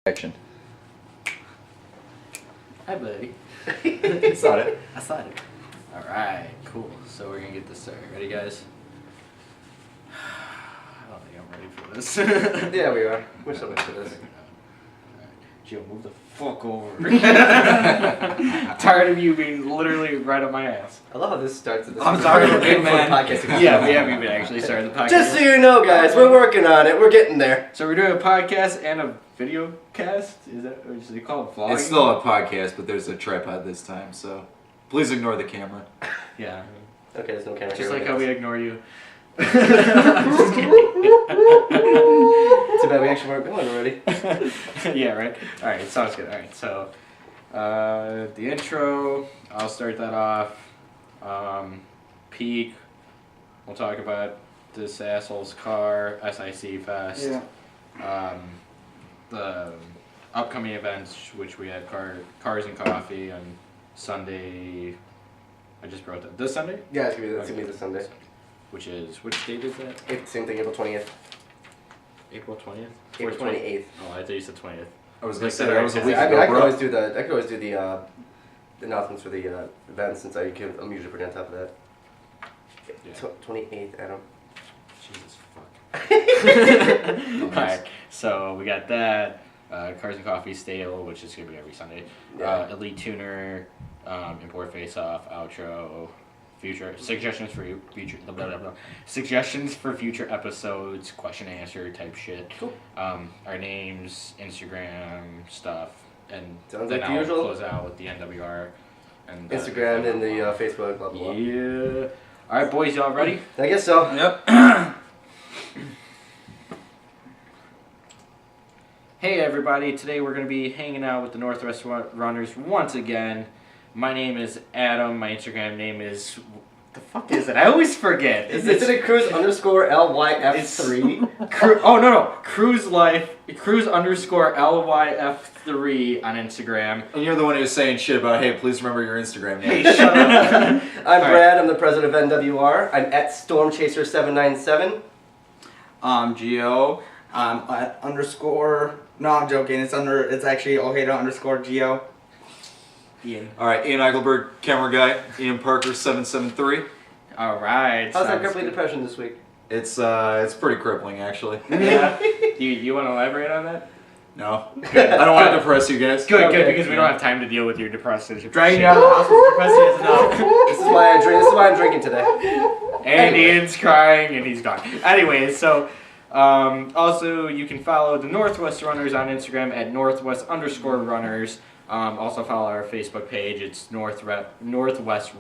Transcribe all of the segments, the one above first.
Action. Hi, buddy. I saw it. I saw it. Alright, cool. So we're gonna get this started. Ready, guys? I don't think I'm ready for this. Yeah, we are. We're so ready for this. Alright. Gio, move the fuck over. Tired of you being literally right up my ass. I love how this starts. I'm sorry, before man. podcasting. Yeah, we haven't even actually started the podcast. Just so you know, guys, we're working on it. We're getting there. So we're doing a podcast and a video cast? Is that, or is it called vlogging? It's still a podcast, but there's a tripod this time, so please ignore the camera. Yeah. Okay, there's no camera Just here. like how we ignore you. Too bad we actually weren't going already. Yeah, right? Alright, sounds good. Alright, so the intro, I'll start that off. Peak, we'll talk about this asshole's car, SIC Fest. Yeah. The upcoming events, which we had Cars and Coffee on Sunday. I just wrote that. This Sunday? Yeah, it's gonna be this Sunday. Which date is that? Same thing, April 20th. April 20th? April 28th. Oh, I thought you said 20th. I was gonna say that was a week I ago, mean, I can bro. always do the announcements for the events since I'm usually pretty on top of that. Yeah. 28th, Adam. Jesus fuck. Alright, so we got that. Cars and Coffee Stale, which is going to be every Sunday. Yeah. Elite Tuner, Import Face Off, Outro, future suggestions for future suggestions for future episodes, question and answer type shit. Cool. Our names, Instagram stuff, and Sounds then like the I'll usual. close out with the NWR and Instagram and the Facebook, blah, blah, blah. Yeah. All right, boys, y'all ready? I guess so. Yep. Hey everybody, today we're going to be hanging out with the Northwest Runners once again. My name is Adam, my Instagram name is... The fuck is it? I always forget. Is it Cruz _ LYF3? Oh no, Cruz _ LYF3 on Instagram. And you're the one who was saying shit about, hey, please remember your Instagram name. Hey, shut up. I'm Brad, I'm the president of NWR. I'm at StormChaser797. I'm Gio. I'm at _ No, I'm joking. It's actually Ojeda _ Gio. Ian. All right, Ian Eichelberg, camera guy. Ian Parker, 773. All right. How's that sounds crippling good. depression this week? It's pretty crippling, actually. Yeah. You want to elaborate on that? No, I don't want to depress you guys. Good, Okay. because we don't have time to deal with your depression. Dragging you out of the house with depressing is enough. This is why I drink. This is why I'm drinking today. And Anyway. Ian's crying and he's gone. Anyway, so also you can follow the Northwest Runners on Instagram at Northwest _ Runners. Also follow our Facebook page. It's Northwest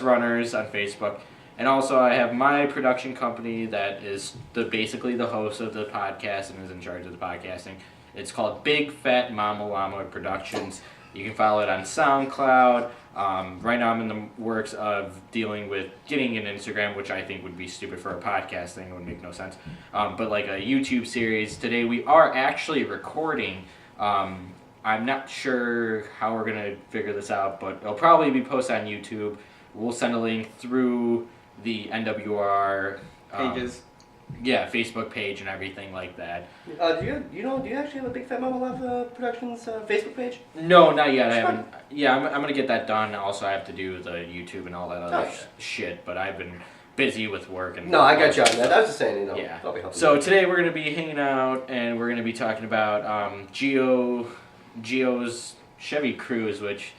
Runners on Facebook. And also I have my production company that is basically the host of the podcast and is in charge of the podcasting. It's called Big Fat Mama Llama Productions. You can follow it on SoundCloud. Right now I'm in the works of dealing with getting an Instagram, which I think would be stupid for a podcast thing. It would make no sense. But like a YouTube series. Today we are actually recording. I'm not sure how we're going to figure this out, but it'll probably be posted on YouTube. We'll send a link through the NWR Pages. Yeah, Facebook page and everything like that. Do you actually have a Big Fat Mama Love Productions Facebook page? No, not yet. I haven't. Yeah, I'm going to get that done. Also, I have to do the YouTube and all that other Nice. shit, but I've been busy with work. And No, I got you on that. I was just saying, Yeah. I'll be helping So you. today we're going to be hanging out and we're going to be talking about Gio's Chevy Cruz, which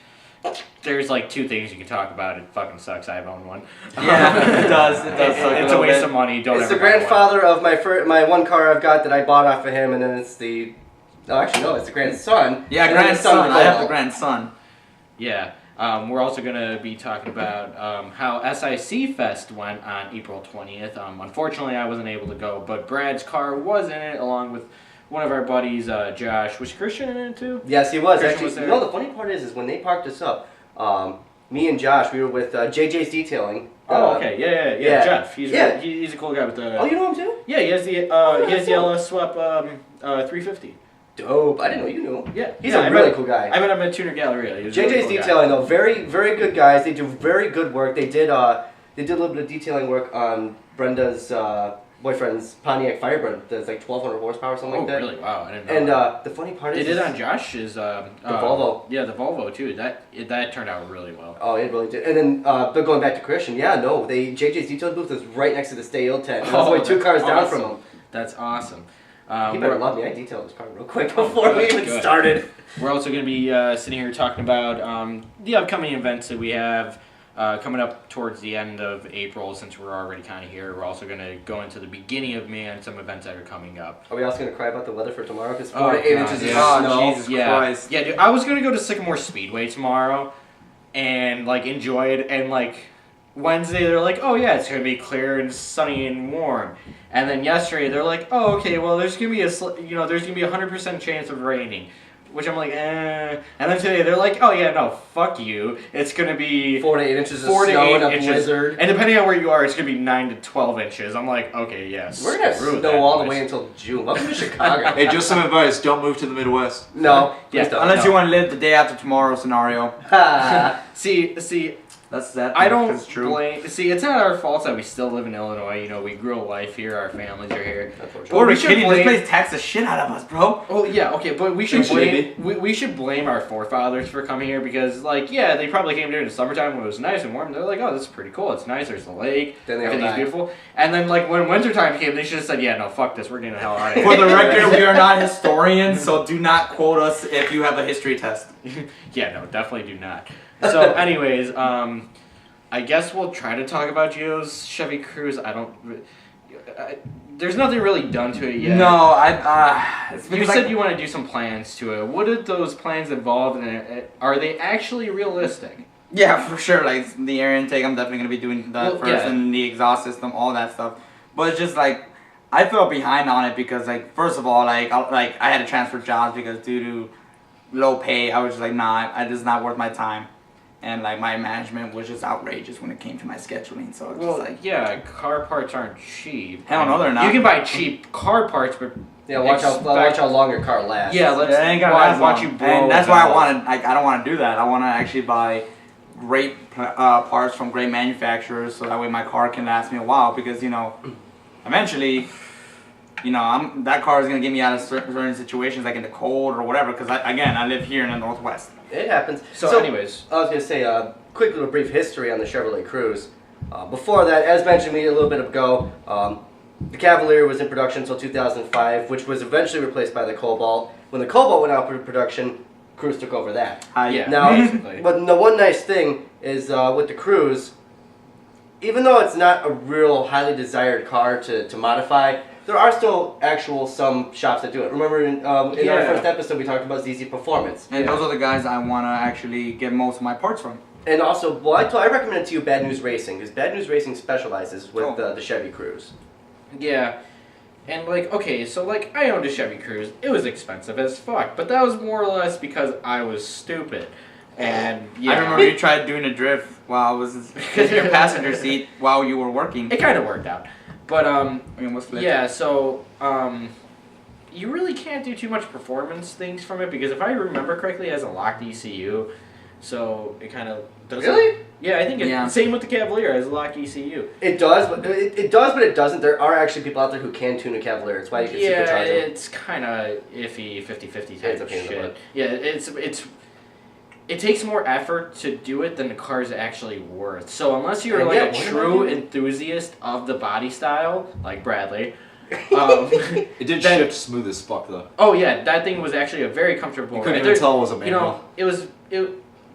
there's like two things you can talk about. It fucking sucks. I own one. Yeah, it does. It does. suck It's a little waste bit. of money. Don't It's the ever buy one. grandfather of my one car I've got that I bought off of him, and then it's the... No, actually, no, it's the grandson. Yeah, And then the grandson. I have the Paul. grandson. Yeah. We're also going to be talking about how SIC Fest went on April 20th. Unfortunately, I wasn't able to go, but Brad's car was in it along with one of our buddies, Josh. Was Christian in it too? Yes, he was. Christian Actually, was there. you know, the funny part is when they parked us up, me and Josh, we were with JJ's Detailing. Oh, okay. Yeah. yeah. Jeff. He's Yeah. he's a cool guy with the... Oh, you know him too? Yeah, he has the LS Swap 350. Dope. I didn't know you knew him. Yeah. He's Yeah, a really cool guy. I met him at Tuner Galleria. He was a JJ's really cool guy. Detailing, though, very, very good guys. They do very good work. They did a little bit of detailing work on Brenda's boyfriend's Pontiac Firebird that's like 1,200 horsepower or something like that. Really? Wow, I didn't know. And that. the funny part They is did on Josh's the Volvo. Yeah, the Volvo too. That turned out really well. Oh, it really did. And then, but going back to Christian, JJ's detail booth is right next to the Stay Ill tent. And I was only 2 cars down from him. That's awesome. He better love me. I detailed this car real quick before we even started. We're also going to be sitting here talking about the upcoming events that we have coming up towards the end of April. Since we're already kind of here, we're also going to go into the beginning of May and some events that are coming up. Are we also going to cry about the weather for tomorrow? Because 4 to 8 inches of Oh, snow. Jesus Christ. Yeah, dude, I was going to go to Sycamore Speedway tomorrow and like enjoy it, and like Wednesday they're like, oh yeah, it's gonna be clear and sunny and warm, and then yesterday they're like, oh okay, well there's gonna be there's gonna be 100% chance of raining, which I'm like, and then today they're like, oh yeah, no, fuck you, it's gonna be 4 to 8 inches of snow and a blizzard, and depending on where you are, it's gonna be 9 to 12 inches. I'm like, okay, yes, we're gonna have snow all the way until June. Welcome to Chicago. Hey, just some advice: don't move to the Midwest. No, yeah, unless you want to live the day after tomorrow scenario. See. That's that. I don't That's true. blame. See, it's not our fault that we still live in Illinois. You know, we grew a life here. Our families are here. Or we we should kidding? blame- This place taxes the shit out of us, bro. Oh yeah, okay, but we should Thanks, blame. We should blame our forefathers for coming here because, like, yeah, they probably came here in the summertime when it was nice and warm. They're like, oh, this is pretty cool. It's nice. There's the lake. Then they all Everything's died. beautiful. And then, like, when wintertime came, they should have said, yeah, no, fuck this. We're getting the hell out of here. For the record, we are not historians, so do not quote us if you have a history test. Yeah, no, definitely do not. So, anyways, I guess we'll try to talk about Gio's Chevy Cruz. There's nothing really done to it yet. No, You said you want to do some plans to it. What did those plans involve, and are they actually realistic? Yeah, for sure. Like the air intake, I'm definitely gonna be doing that first, yeah. and the exhaust system, all that stuff. But it's just like I fell behind on it because, like, first of all, I had to transfer jobs because due to low pay, I was just like, nah, it is not worth my time. And like my management was just outrageous when it came to my scheduling. So it's just like, yeah, car parts aren't cheap. Hell no, they're not. You can buy cheap car parts, but Yeah, watch how long your car lasts. yeah, let's it ain't gonna last watch long. you blow. And that's it why I out. wanted. Like, I don't want to do that. I want to actually buy great parts from great manufacturers, so that way my car can last me a while. Because eventually, that car is gonna get me out of certain situations, like in the cold or whatever. Because I live here in the Northwest. It happens. So anyways. I was going to say, quick little brief history on the Chevrolet Cruz. Before that, as mentioned a little bit ago, the Cavalier was in production until 2005, which was eventually replaced by the Cobalt. When the Cobalt went out of production, Cruz took over that. Yeah. Now, basically. but the one nice thing is with the Cruz, even though it's not a real highly desired car to modify, there are still some shops that do it. Remember in our first episode we talked about ZZ Performance. And those are the guys I want to actually get most of my parts from. And also, I recommend to you Bad News Racing, because Bad News Racing specializes with the Chevy Cruz. Yeah. And okay, so I owned a Chevy Cruz. It was expensive as fuck, but that was more or less because I was stupid. And yeah, I remember you tried doing a drift while I was in your passenger seat while you were working. it kind of worked out. But We almost flipped. yeah, so you really can't do too much performance things from it because if I remember correctly, it has a locked ECU, so it kind of doesn't. Really? Yeah, I think Yeah. same with the Cavalier, it has a locked ECU. It does, but it doesn't. There are actually people out there who can tune a Cavalier. It's why you can Yeah, supercharge it. it's kind of iffy, 50-50 type It's a of pain in the shit. butt. Yeah, it takes more effort to do it than the car is actually worth. So unless you're And a yeah, true enthusiast of the body style, like Bradley, It did shift smooth as fuck though. oh yeah, that thing was actually a very comfortable. You couldn't ride. even tell it was a manual.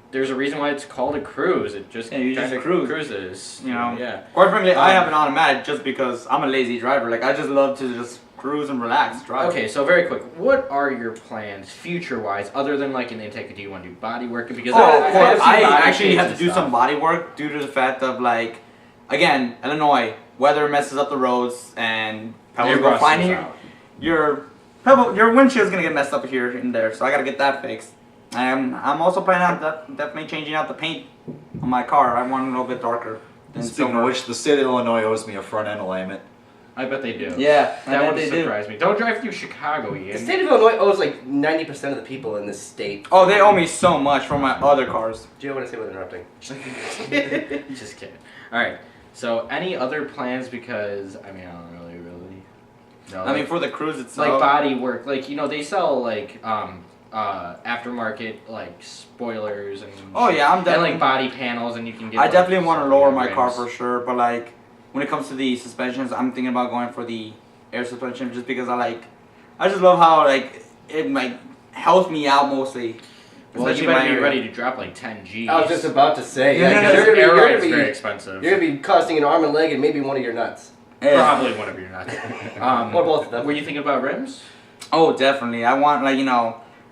There's a reason why it's called a cruise. It just Yeah, you just kinda cruise. cruises. Yeah. Quite frankly, I have an automatic just because I'm a lazy driver. Like, I just love to just cruise and relax, drive. Okay, so very quick, what are your plans future-wise, other than an intake? Do you want to do body work? Because Of have course, seen I body actually kits have and to do stuff. some body work due to the fact of, again, Illinois, weather messes up the roads and pebbles It go rusts flying us here. out. Your windshield's gonna get messed up here and there, so I gotta get that fixed. I'm also planning on definitely changing out the paint on my car. I want it a little bit darker than Speaking silver. of which, the state of Illinois owes me a front end alignment. I bet they do. Yeah, That would they do. surprise me. Don't drive through Chicago, Ian. The state of Illinois owes 90% of the people in this state. Oh, they owe me so much for my other cars. Do you want to say without interrupting? Just kidding. Alright, so any other plans? Because, I don't really No, I mean, for the Cruz itself. like body work, like they sell like aftermarket like spoilers and Oh yeah, I'm and definitely. like body panels, and you can get. I like, definitely want to something lower on my car rims. for sure, but like when it comes to the suspensions, I'm thinking about going for the air suspension just because I just love how like it like helps me out mostly. Well, you Especially better my be area. ready to drop like 10 G's. I was just about to say, Yeah, yeah, because you're air gonna ride's be, very expensive. you're gonna be costing an arm and leg and maybe one of your nuts. Yeah. Probably one of your nuts. Or both of them. Were you thinking about rims? Oh, definitely. I want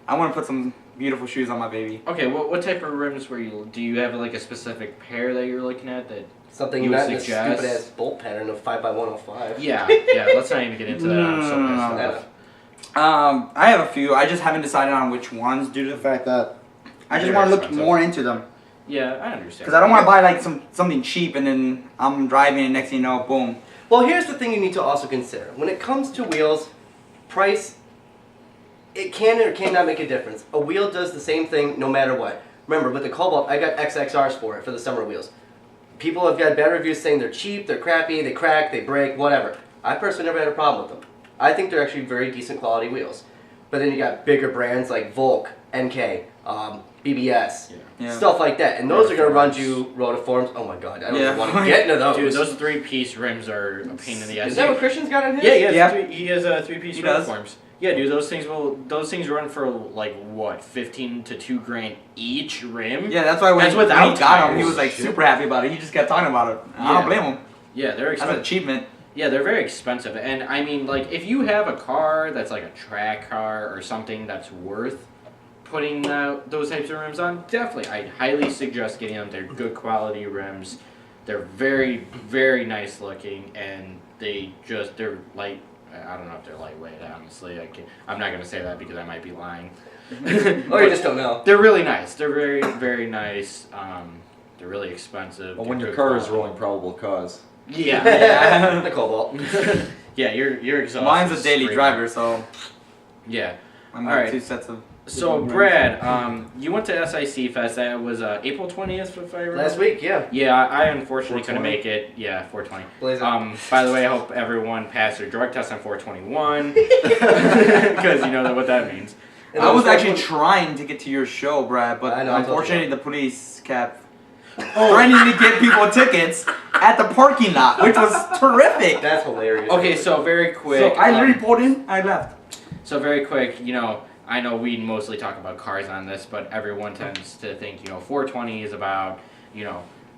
I want to put some beautiful shoes on my baby. Okay, what type of rims were you? Do you have like a specific pair that you're looking at that? Something You would not in the suggest? stupid ass bolt pattern of 5x105. Yeah, let's not even get into that. I'm so No. pissed off. I have a few. I just haven't decided on which ones due to the fact that I just They're want to look expensive. more into them. Yeah, I understand. Because I don't want to buy like something cheap and then I'm driving and next thing you know, boom. Well, here's the thing you need to also consider. When it comes to wheels, price, it can or cannot make a difference. A wheel does the same thing no matter what. Remember, with the Cobalt, I got XXRs for it, for the summer wheels. People have got bad reviews saying they're cheap, they're crappy, they crack, they break, whatever. I personally never had a problem with them. I think they're actually very decent quality wheels. But then you got bigger brands like Volk, NK, BBS, Yeah. stuff like that. And those are going to run Rotiforms. you rotiforms. Oh my god, I don't Yeah. even want to get into those. Dude, those 3-piece rims are a pain in the ass. Is that what Christian's got on his? Yeah, he has a 3-piece He does. rotiforms. Yeah, dude, those things run for like what, 15 to $2,000 each rim. Yeah, that's why when, That's when without he got him, he tires. was like Shit. super happy about it. He just kept talking about it. I Yeah. don't blame him. Yeah, they're That's an expensive. achievement. Yeah, they're very expensive, and I mean, like, if you have a car that's like a track car or something that's worth putting those types of rims on, definitely, I highly suggest getting them. They're good quality rims. They're very, very nice looking, and they're light. I don't know if they're lightweight, honestly. I'm not gonna say that because I might be lying. Or you just don't know. They're really nice. They're very, very nice. They're really expensive. Well, when They're your good car is quality. rolling probable cause. Yeah. The Cobalt. Yeah, your exhaust. Mine's a is daily screaming. driver, so Yeah. I'm All got right. 2 sets of. So Brad, you went to SIC Fest. That was April 20th, if I remember. Last week, yeah. Yeah, I unfortunately couldn't 420. make it. Yeah, 420. Blazer. By the way, I hope everyone passed their drug test on 421 because you know what that means. And I was those actually ones- trying to get to your show, Brad, but I know, I told you unfortunately the police kept threatening to get people tickets at the parking lot, which was terrific. That's hilarious. Okay, so very quick. So I literally pulled in, I left. So very quick, I know we mostly talk about cars on this, but everyone tends to think, 420 is about,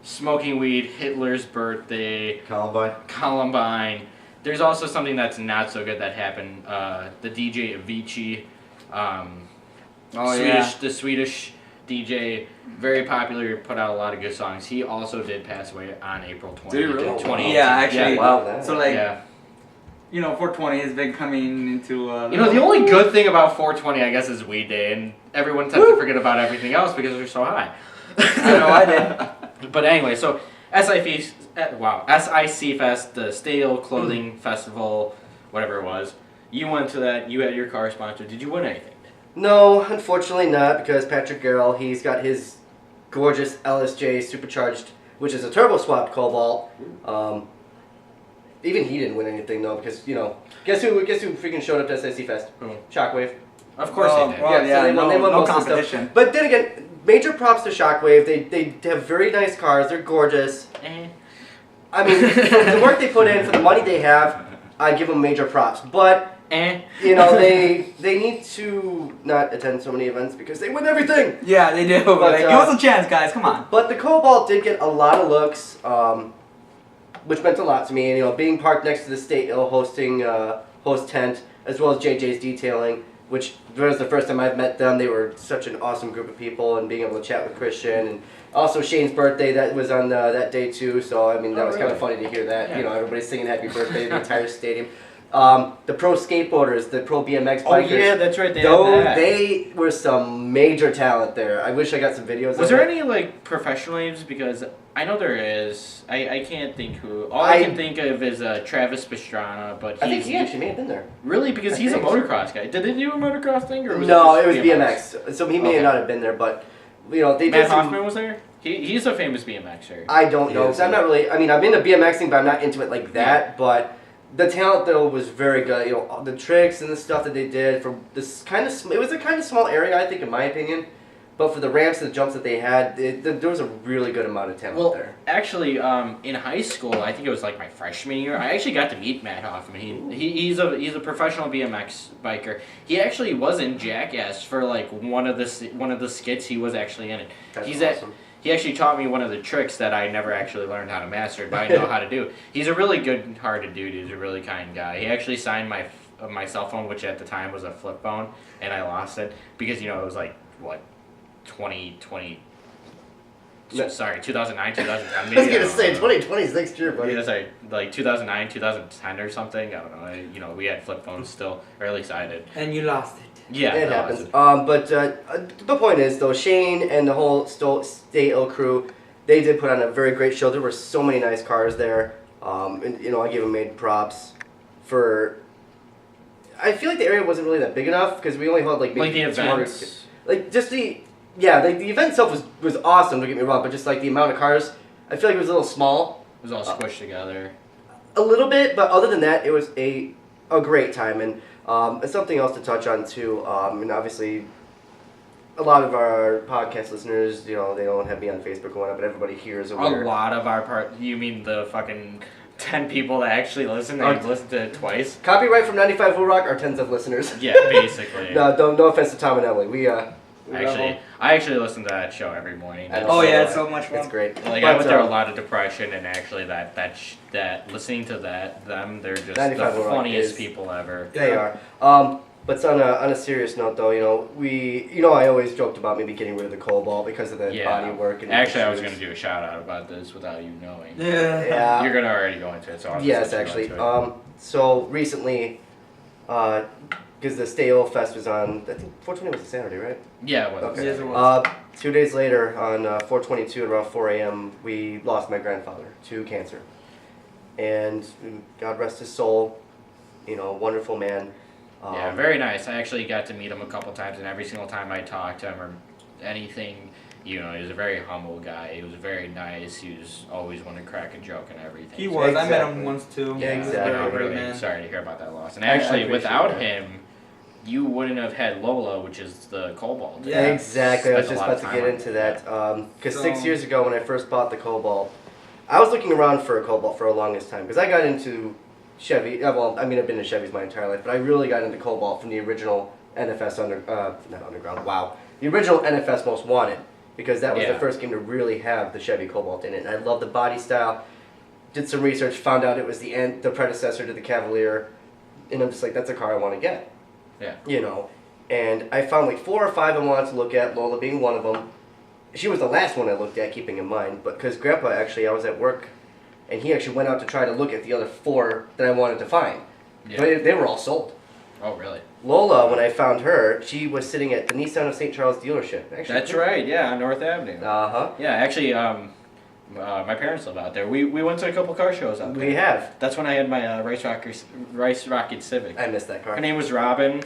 smoking weed, Hitler's birthday, Columbine. There's also something that's not so good that happened. The DJ Avicii, the Swedish DJ, very popular, put out a lot of good songs. He also did pass away on April 20th. Did he really? 2018. Yeah, actually. Yeah. Wow. So like, Yeah. 420 has been coming into. The only good thing about 420, I guess, is Weed Day, and everyone tends to forget about everything else because they're so high. I know, I did. But anyway, so SIC Fest, the Stale Clothing Festival, whatever it was. You went to that. You had your car sponsored. Did you win anything? No, unfortunately not, because Patrick Garrell, he's got his gorgeous LSJ supercharged, which is a turbo swapped Cobalt. Even he didn't win anything though, because guess who freaking showed up to SIC Fest? Who? Shockwave. Of course Well, they did. well, yeah, so they won no most of the competition. stuff. But then again, major props to Shockwave. They have very nice cars. They're gorgeous. I mean, for the work they put in, for the money they have, I give them major props. But they need to not attend so many events because they win everything. Yeah, they do. But, Like, give us a chance, guys. Come on. But the Cobalt did get a lot of looks, which meant a lot to me. And being parked next to the State Hill hosting host tent, as well as JJ's detailing, which was the first time I've met them. They were such an awesome group of people, and being able to chat with Christian, and also Shane's birthday that was on that day too. So I mean that was kind of funny to hear that. Yeah. Everybody singing Happy Birthday in the entire stadium. The pro skateboarders, the pro BMX bikers. that's right. They were some major talent there. I wish I got some videos. Was of there it. any professional names? Because I know there is. I can't think who. All I can think of is Travis Pastrana, but I think he actually may have been there. really because I he's a think so. motocross guy. Did they do a motocross thing or was No, it just was BMX. So he may Okay. not have been there, but they Matt did some. Hoffman was there. He's a famous BMXer. I don't know. 'Cause I'm not really. I mean, I'm into BMXing, but I'm not into it like that. But The talent though was very good. You know, all the tricks and the stuff that they did for this kind of it was a kind of small area, I think, in my opinion. But for the ramps and the jumps that they had, there was a really good amount of talent there. Actually, in high school, I think it was like my freshman year, I actually got to meet Matt Hoffman. He's a professional BMX biker. He actually was in Jackass for like one of the skits. He was actually in it. That's He's awesome. He actually taught me one of the tricks that I never actually learned how to master, but I know how to do. He's a really good-hearted dude. He's a really kind guy. He actually signed my cell phone, which at the time was a flip phone, and I lost it because it was like what. 2009, 2010 maybe. I was gonna say 2020 is next year, buddy. Yeah, sorry, like 2009, 2010 or something. I don't know. We had flip phones still, or at least I did. And you lost it. Yeah, It no, happens. it's- But the point is, though, Shane and the whole Stay-O crew, they did put on a very great show. There were so many nice cars there. And I give them made props for. I feel like the area wasn't really that big enough because we only had like maybe the 200 events. Like just the event itself was awesome. Don't get me wrong, but just like the amount of cars, I feel like it was a little small. It was all squished together. A little bit, but other than that, it was a great time. And something else to touch on too. And obviously, a lot of our podcast listeners, they don't have me on Facebook or whatnot, but everybody here is aware. A lot of our you mean the fucking 10 people that actually listen? They've listened to it twice. Copyright from 95 Will Rock, our tens of listeners. Yeah, basically. No offense to Tom and Ellie. We I actually listen to that show every morning. I know. Oh yeah, it's so much fun. It's great. Like I went through a lot of depression, and actually that listening to them, they're just the 95 Will Rock funniest is- people ever. They are. But on a serious note, though, I always joked about maybe getting rid of the cobalt because of the body work. And Actually, I was shoes. going to do a shout out about this without you knowing. Yeah. Yeah. You're going to already go into it, so I'll just Yes, let you actually. go into it. So recently, because the Stay-O Fest was on, I think 420 was a Saturday, right? Yeah, well, Okay. Yes, it was. 2 days later, on 4/22 at around 4 a.m., we lost my grandfather to cancer. And God rest his soul, wonderful man. yeah, very nice. I actually got to meet him a couple times, and every single time I talked to him or anything, he was a very humble guy. He was very nice. He was always wanting to crack a joke and everything. He was. I met Exactly. him once too. Yeah, He was exactly. very I'm good, really man. sorry to hear about that loss. And I actually, appreciate without that. him, you wouldn't have had Lola, which is the Cobalt. Yeah. Exactly. I was Spent a just lot of about to time get on into it, that. Because So- 6 years ago, when I first bought the Cobalt, I was looking around for a Cobalt for the longest time. Because I got into Chevy. I've been in Chevys my entire life, but I really got into Cobalt from the original NFS not Underground. Wow, the original NFS Most Wanted, because that was the Yeah. first game to really have the Chevy Cobalt in it. And I love the body style. Did some research, found out it was the predecessor to the Cavalier, and I'm just like, that's a car I want to get. Yeah. And I found like 4 or 5 I wanted to look at, Lola being one of them. She was the last one I looked at, keeping in mind, but because Grandpa I was at work, and he actually went out to try to look at the other 4 that I wanted to find. Yeah. But they were all sold. Oh, really? Lola, when I found her, she was sitting at the Nissan of St. Charles dealership. Actually, That's right. Yeah, on North Avenue. Uh-huh. Yeah, actually, my parents live out there. We went to a couple car shows out there. We have. That's when I had my Rice Rocket Civic. I missed that car. Her name was Robin.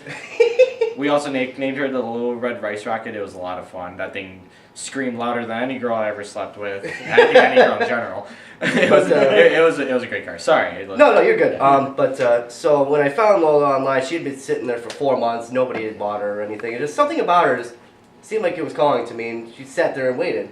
We also named her the Little Red Rice Rocket. It was a lot of fun. That thing screamed louder than any girl I ever slept with. I think any girl in general. It was a great car. Sorry. No, you're good. So when I found Lola online, she had been sitting there for 4 months. Nobody had bought her or anything. And just something about her just seemed like it was calling to me, and she sat there and waited.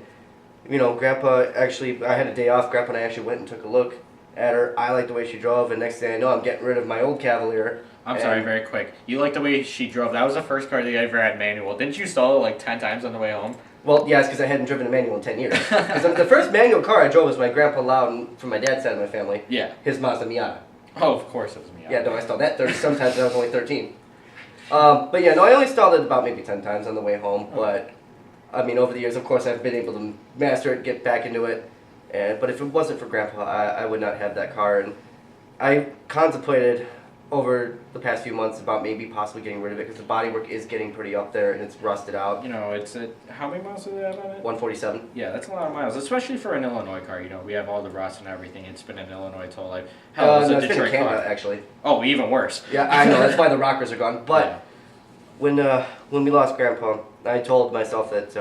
Grandpa actually, I had a day off. Grandpa and I actually went and took a look at her. I liked the way she drove, and next thing I know, I'm getting rid of my old Cavalier. I'm sorry, very quick. You like the way she drove. That was the first car that I ever had manual. Didn't you stall it like 10 times on the way home? Well, yes, because I hadn't driven a manual in 10 years. Because the first manual car I drove was my Grandpa Loudon from my dad's side of my family. Yeah. His Mazda Miata. Oh, of course it was me. Yeah, no, I stalled that 30 sometimes when I was only 13. But yeah, no, I only stalled it about maybe 10 times on the way home. But, over the years, of course, I've been able to master it, get back into it. But if it wasn't for Grandpa, I would not have that car. And I contemplated over the past few months about maybe possibly getting rid of it because the bodywork is getting pretty up there and it's rusted out. How many miles do they have on it? 147. Yeah, that's a lot of miles, especially for an Illinois car. We have all the rust and everything. It's been in Illinois its whole life. Hell, it's No, a it's been in Detroit Canada, car. actually. Oh, even worse. Yeah, I know. That's why the rockers are gone. But Yeah. when we lost Grandpa, I told myself that,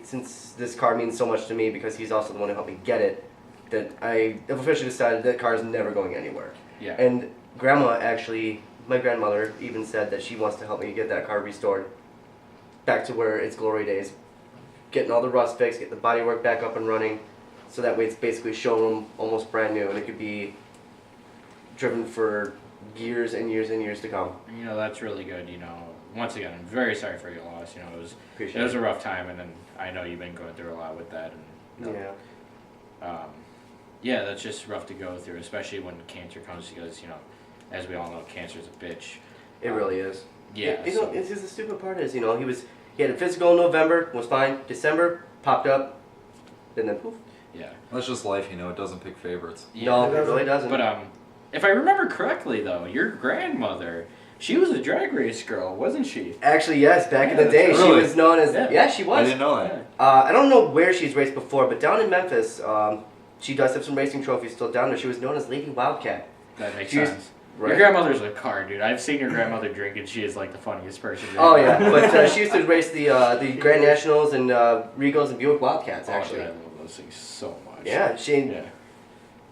since this car means so much to me because he's also the one who helped me get it, that I have officially decided that car is never going anywhere. Yeah. And Grandma actually, my grandmother even said that she wants to help me get that car restored back to where its glory days. Getting all the rust fixed, get the bodywork back up and running, so that way it's basically showroom almost brand new, and it could be driven for years and years and years to come. You know, that's really good. You know, once again, I'm very sorry for your loss. You know, Appreciate it was a rough time, and then I know you've been going through a lot with that. And you know, Yeah. yeah, that's just rough to go through, especially when cancer comes, because you know, as we all know, cancer is a bitch. It really is. Yeah. You know, it's just the stupid part is, you know, he had a physical in November, was fine. December, popped up, and then poof. Yeah. That's just life, you know. It doesn't pick favorites. Yeah. No, it really doesn't. But if I remember correctly, though, your grandmother, she was a drag race girl, wasn't she? Actually, yes, back in the Yeah, day, that's she really- was known as, Yeah. yeah, she I was. didn't know that. Yeah. I don't know where she's raced before, but down in Memphis, she does have some racing trophies still down there. She was known as Lady Wildcat. That makes She used- sense. Right. Your grandmother's a car, dude. I've seen your grandmother drink, and she is like the funniest person. Oh yeah, but she used to race the Grand Nationals and Regals and Buick Wildcats actually. I love those things so much. Yeah, Yeah.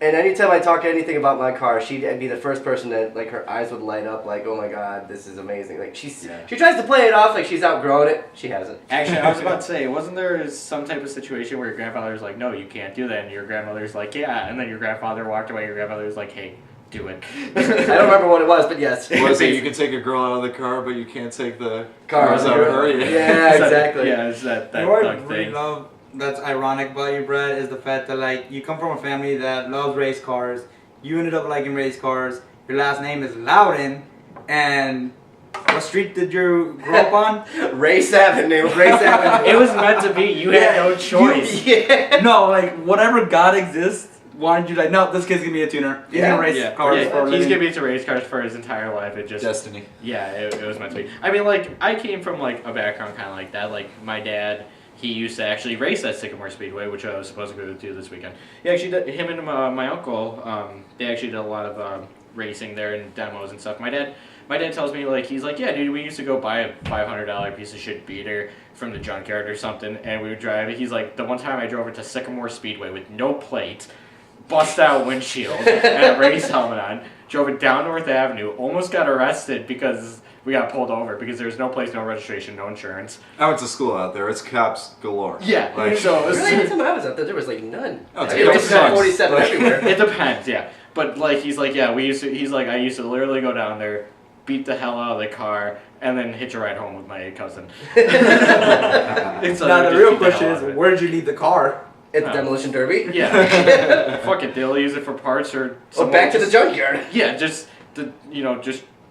and anytime I talk anything about my car, she'd be the first person that like her eyes would light up like, oh my god, this is amazing. Like she tries to play it off like she's outgrown it. She hasn't. Actually, I was about to say, wasn't there some type of situation where your grandfather's like, no, you can't do that, and your grandmother's like, yeah, and then your grandfather walked away, your grandmother's like, hey, do it. I don't remember what it was, but yes. Was it you can take a girl out of the car, but you can't take the Cars out of her? Yeah, exactly. Yeah, it's that You know what I thug really thing. love that's ironic about you, Brett, is the fact that like you come from a family that loves race cars. You ended up liking race cars. Your last name is Loudon, and what street did you grow up on? Race Avenue. Race Avenue. It was meant to be. You had no choice. Yeah. No, like whatever God exists wanted you like, no, this kid's gonna be a tuner. He's gonna race cars for a he's living. gonna be into race cars for his entire life. It just Destiny. Yeah, it was meant to be. I mean, like, I came from, like, a background kind of like that. Like, my dad, he used to actually race at Sycamore Speedway, which I was supposed to go to this weekend. He actually did, him and my uncle, they actually did a lot of racing there and demos and stuff. My dad tells me, like, he's like, yeah, dude, we used to go buy a $500 piece of shit beater from the junkyard or something, and we would drive it. He's like, the one time I drove it to Sycamore Speedway with no plate, bust out windshield and a race helmet on, drove it down North Avenue, almost got arrested because we got pulled over because there was no place, no registration, no insurance. I went to school out there. It's cops galore. Yeah, Like, so Really? Every time I was out there was like none. Oh, it's I races sucks. at 47 everywhere. it depends, yeah. But like he's like, yeah, he's like, I used to literally go down there, beat the hell out of the car, and then hitch a ride home with my cousin. Now the real question is, where did you leave the car? At the demolition derby. Yeah. Fuck it, they'll use it for parts or. Oh, back to the junkyard. Yeah, just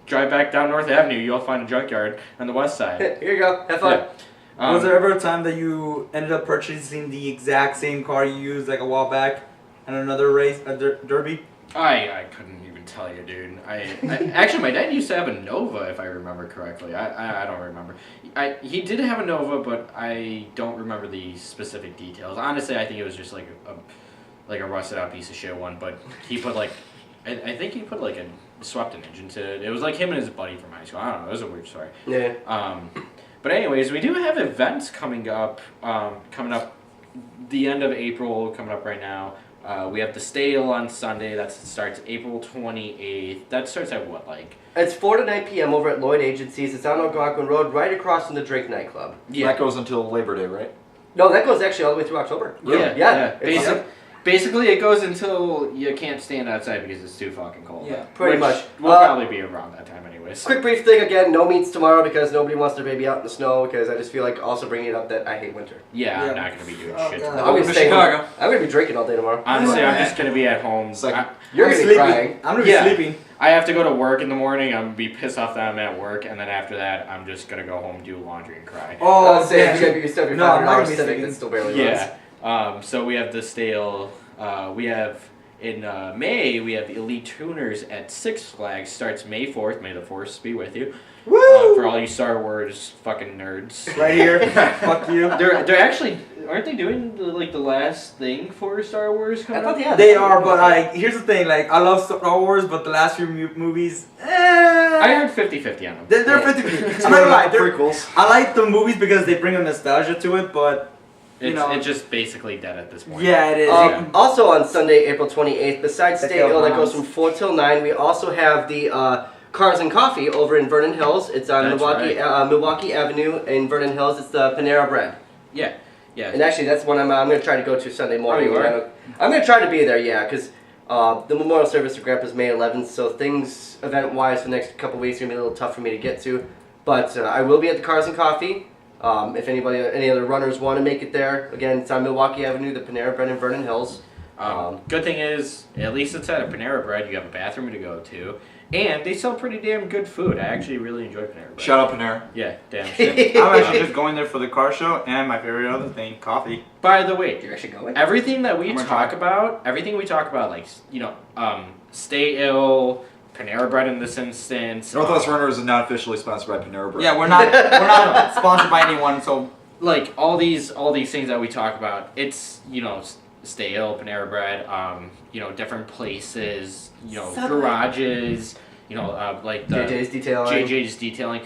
drive back down North Avenue. You'll find a junkyard on the west side. Here you go. Have fun. Yeah. Was there ever a time that you ended up purchasing the exact same car you used like a while back in another race, a derby? I couldn't even tell you, dude. Actually, my dad used to have a Nova, if I remember correctly. I don't remember. He did have a Nova, but I don't remember the specific details. Honestly, I think it was just like a rusted out piece of shit one. But he put like, I think he put like swept an engine to it. It was like him and his buddy from high school. I don't know. It was a weird story. Yeah. But anyways, we do have events coming up. The end of April coming up right now. We have the Stale on Sunday. That starts April 28th. That starts at what, like? It's 4 to 9 p.m. over at Lloyd Agencies. It's on Algonquin Road, right across from the Drake nightclub. Yeah. That goes until Labor Day, right? No, that goes actually all the way through October. Yeah. Yeah. Basically, it goes until you can't stand outside because it's too fucking cold. Yeah, pretty Which much. We'll probably be around that time anyways. Quick brief thing again, no meets tomorrow because nobody wants their baby out in the snow because I just feel like also bringing it up that I hate winter. Yeah, Yeah. I'm not going to be doing Oh, shit God. tomorrow. I'm gonna to stay Chicago. home. I'm gonna be drinking all day tomorrow. Honestly, I'm just going to be at home. You're I'm gonna be sleeping. crying. I'm gonna be Yeah. sleeping. I have to go to work in the morning. I'm going to be pissed off that I'm at work. And then after that, I'm just going to go home, do laundry, and cry. Oh, say yeah. you gotta be still your No, I'm not $500 gonna be Civic sleeping. that still barely runs. Yeah. So we have the Stale. We have in May we have Elite Tuners at Six Flags. Starts May 4th. May the Force be with you. Woo! For all you Star Wars fucking nerds. Right here. Fuck you. They're actually aren't they doing the last thing for Star Wars I coming thought up? They are, but like, here's the thing. Like, I love Star Wars, but the last few movies, I heard 50-50 on them. they're 50. I'm not gonna lie. Prequels. I like the movies because they bring a nostalgia to it, but It's just basically dead at this point. Yeah, it is. Also on Sunday, April 28th, besides Stay Ill that goes Pounds. from 4 till 9, we also have the Cars and Coffee over in Vernon Hills. It's on That's Milwaukee Avenue in Vernon Hills. It's the Panera Bread. Yeah. Yeah. And actually, that's one I'm going to try to go to Sunday morning. Oh, you are? I'm going to try to be there, yeah, because the memorial service for Grandpa's May 11th, so things event-wise for the next couple weeks are going to be a little tough for me to get to. But I will be at the Cars and Coffee. If any other runners want to make it there, again, it's on Milwaukee Avenue, the Panera Bread in Vernon Hills. Good thing is, at least it's at a Panera Bread. You have a bathroom to go to, and they sell pretty damn good food. I actually really enjoy Panera Bread. Shout out Panera. Yeah, damn shit. I'm actually just going there for the car show and my favorite other thing, coffee. By the way, You're actually going? everything that we I'm gonna talk about, like Stay Ill, Panera Bread in this instance. Northwest Runners is not officially sponsored by Panera Bread. Yeah, we're not sponsored by anyone, so Like all these things that we talk about, it's Stay Ill, Panera Bread, different places, garages, like the JJ's Detailing. JJ's Detailing.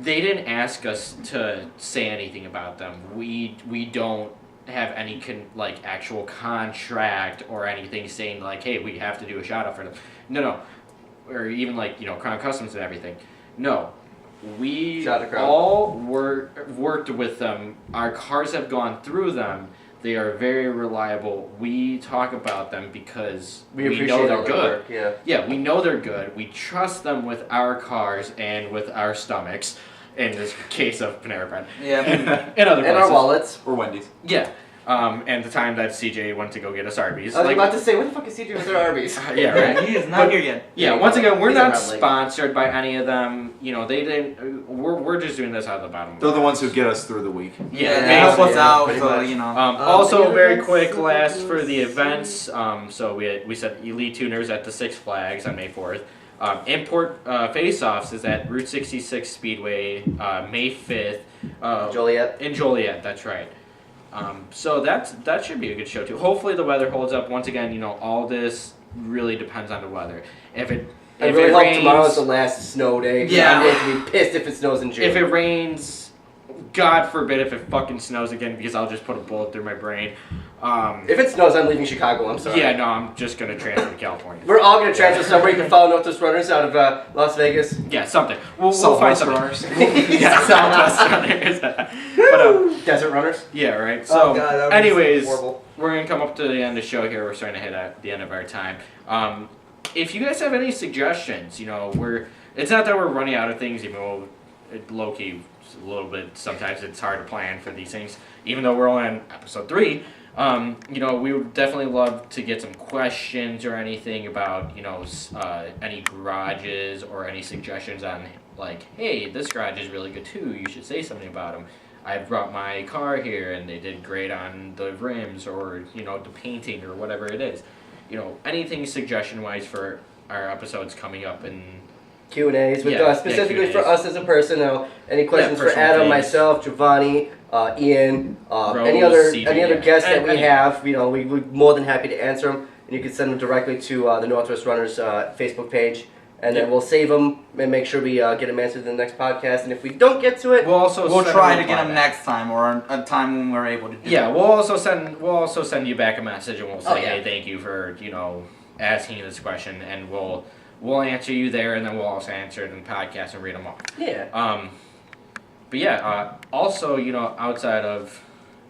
They didn't ask us to say anything about them. We don't have any actual contract or anything saying like, hey, we have to do a shout out for them. No, or even Crown Customs and everything. No. We Shout out to Crown. all worked with them. Our cars have gone through them. They are very reliable. We talk about them because we appreciate know all they're their good. work, yeah. Yeah, we know they're good. We trust them with our cars and with our stomachs. In this case of Panera Bread. yeah. In other And places. our wallets. Or Wendy's. Yeah. And the time that CJ went to go get us Arby's. I was about to say, what the fuck is CJ with their Arby's? Yeah, right. He is not here yet. Yeah, once again, we're He's not around late. sponsored by any of them. They didn't. We're just doing this out of the bottom. They're the ones who get us through the week. Yeah, they help us basically. out, pretty so much. Also, any very events? quick last for the events. So we said Elite Tuners at the Six Flags on May 4th. Import Face-Offs is at Route 66 Speedway, May 5th. Joliet. In Joliet, that's right. So that should be a good show too. Hopefully the weather holds up. Once again, all this really depends on the weather. If I it really hope rains, tomorrow's the last snow day. 'Cause Yeah. I'm going to be pissed if it snows in June. if it rains, God forbid if it fucking snows again, because I'll just put a bullet through my brain. If it snows, I'm leaving Chicago. I'm sorry. Yeah, no, I'm just gonna transfer to California. We're all going to transfer somewhere. You can follow Northwest Runners out of Las Vegas. Yeah, something. We'll find Southwest something. Runners. Yeah, Southwest Runners. But Desert Runners. yeah, right. So, Oh, God, that would be anyways, horrible. we're gonna come up to the end of the show here. We're starting to hit at the end of our time. If you guys have any suggestions, it's not that we're running out of things, even though low key a little bit. Sometimes it's hard to plan for these things, even though we're only on episode 3. We would definitely love to get some questions or anything about, any garages or any suggestions on, hey, this garage is really good too. You should say something about them. I brought my car here and they did great on the rims or, the painting or whatever it is. Anything suggestion-wise for our episodes coming up and Q&As with specifically for Q&As. us as a person. Any questions for personal Adam, things. myself, Giovanni, Ian, Rose, any other CJ, guests that we any- have? We're more than happy to answer them, and you can send them directly to the Northwest Runners Facebook page, and then Yep. we'll save them and make sure we get them answered in the next podcast. And if we don't get to it, we'll try to get them next time or a time when we're able to do Yeah, it. we'll also send you back a message and we'll say, Oh, yeah. hey, thank you for asking this question, and we'll answer you there, and then we'll also answer it in the podcast and read them all. yeah. But yeah, also outside of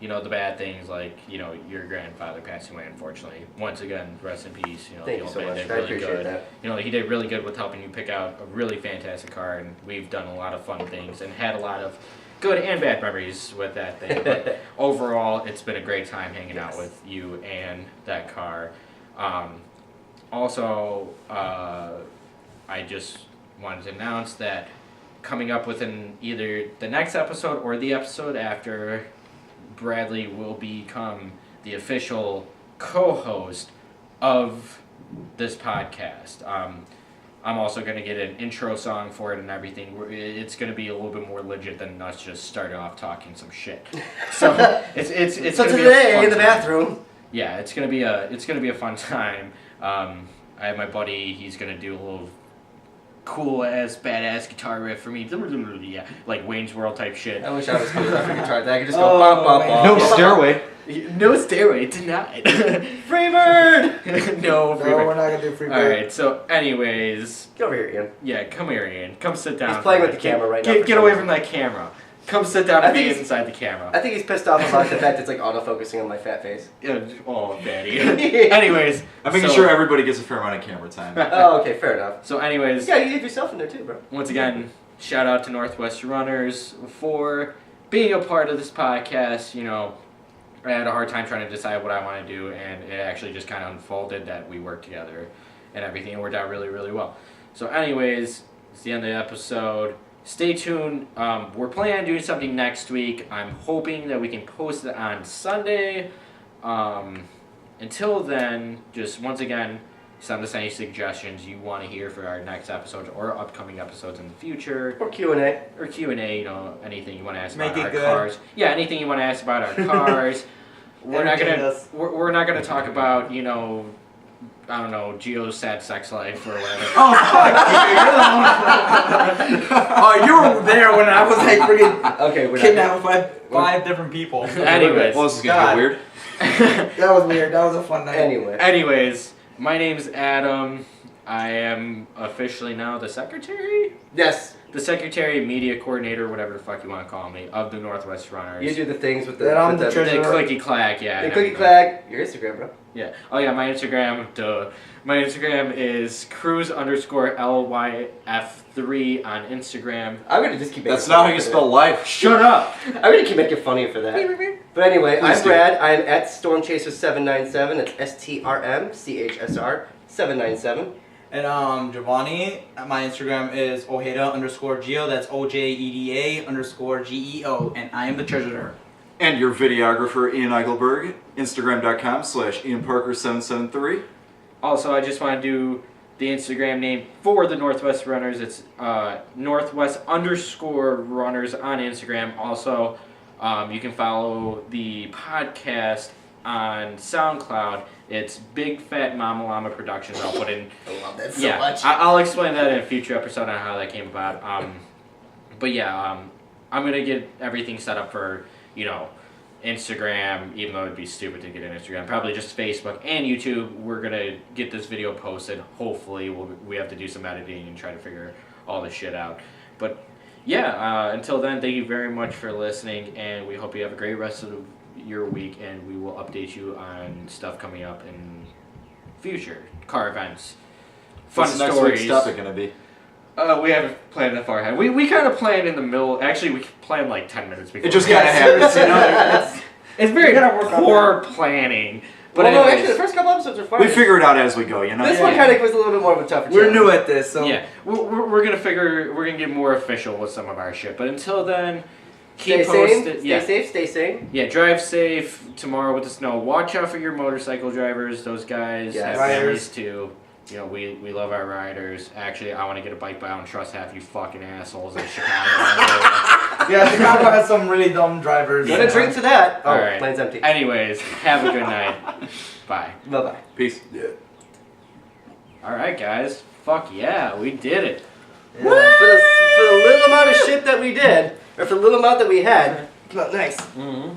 the bad things like your grandfather passing away, unfortunately. Once again, rest in peace. Thank the you old so man much. did I really appreciate good. that. He did really good with helping you pick out a really fantastic car, and we've done a lot of fun things and had a lot of good and bad memories with that thing. But overall, it's been a great time hanging out with you and that car. Also, I just wanted to announce that coming up within either the next episode or the episode after, Bradley will become the official co-host of this podcast. I'm also going to get an intro song for it and everything. It's going to be a little bit more legit than us just starting off talking some shit. So it's So gonna be a today fun in the time. bathroom. Yeah, it's gonna be a fun time. I have my buddy. He's gonna do a little cool ass badass guitar riff for me. Yeah, like Wayne's World type shit. I wish I was good enough for guitar. I could just go bop, bop, bop. No stairway. No stairway denied. Freebird! No, No, Freebird. we're not gonna do free. All right. So, anyways, Get over here, Ian. yeah, come here, Ian. Come sit down. He's playing with the camera right now. Get away from that camera. Come sit down I and think be he's- inside the camera. I think he's pissed off about the fact it's like autofocusing on my fat face. Oh, daddy. Anyways, I'm making so- sure everybody gets a fair amount of camera time. Oh, okay, fair enough. So, anyways, Yeah, you leave yourself in there too, bro. once again, shout out to Northwest Runners for being a part of this podcast. You know, I had a hard time trying to decide what I want to do, and it actually just kind of unfolded that we worked together and everything. It worked out really, really well. So, anyways, it's the end of the episode. Stay tuned. We're planning on doing something next week. I'm hoping that we can post it on Sunday. Until then, just once again, send us any suggestions you want to hear for our next episode or upcoming episodes in the future. Or Q&A. Or Q&A, you know, anything you want to ask Make about it our good. cars. Yeah, anything you want to ask about our cars. We're not Entertain gonna us. we're not gonna talk about, you know, I don't know, Gio's sad sex life or whatever. Oh fuck! You're the one. Oh, you were there when I was like freaking Okay, we're not. kidnapping five different people. Anyways. Well, this is gonna God. get weird. That was weird. That was a fun night. Anyway. Anyways, my name's Adam. I am officially now the secretary? Yes, The secretary, media coordinator, whatever the fuck you want to call me, of the Northwest Runners. you do the things with the... Then I'm with the The treasurer. clicky clack, yeah. The and clicky everything. clack. Your Instagram, bro. Yeah. Oh yeah, my Instagram, duh. My Instagram is Cruz _LYF3 on Instagram. I'm gonna just keep making That's not how fun you of spell life. Shut up! I'm gonna keep making fun of you for that. But anyway, Please I'm do. Brad. I'm at Stormchaser797. It's STRMCHSR 797. And Giovanni, my Instagram is Ojeda_Geo. That's OJEDA_GEO, and I am the treasurer. And your videographer, Ian Eichelberg, Instagram.com/IanParker773. Also, I just want to do the Instagram name for the Northwest Runners. It's Northwest_Runners on Instagram. Also, you can follow the podcast on SoundCloud. It's Big Fat Mama Llama Productions. I'll put in. I love that so Yeah, much. I'll explain that in a future episode on how that came about. But yeah, I'm gonna get everything set up for, you know, Instagram, even though it'd be stupid to get an Instagram. Probably just Facebook and YouTube. We're gonna get this video posted. Hopefully, we have to do some editing and try to figure all this shit out. But yeah, until then, thank you very much for listening, and we hope you have a great rest of your week, and we will update you on stuff coming up in future car events. Fun What's next stories. week's topic gonna be? We haven't planned that far ahead. We kind of planned in the middle. Actually, we planned like 10 minutes before. It just kind of happens, you know. It's very We gotta work on poor planning. But Well, no, anyways, actually, the first couple episodes were fun. We figure it out as we go, you know. This Yeah. one kind of was a little bit more of a tougher We're challenge. new at this, so yeah, we're gonna get more official with some of our shit. But until then, keep Stay sane. posted. Stay Yeah, safe. Stay sane. yeah. Drive safe tomorrow with the snow. Watch out for your motorcycle drivers. Those guys Yes. have Riders. families too. You know, we love our riders. Actually, I want to get a bike, but I don't trust half you fucking assholes in Chicago. Yeah, Chicago has some really dumb drivers. Get a drink to that. Oh, Alright. plane's empty. Anyways, have a good night. Bye. Bye bye. Peace. All right, guys. Fuck yeah, we did it. Yeah. For the little amount of shit that we did, or for the little amount that we had, nice. Mm-hmm.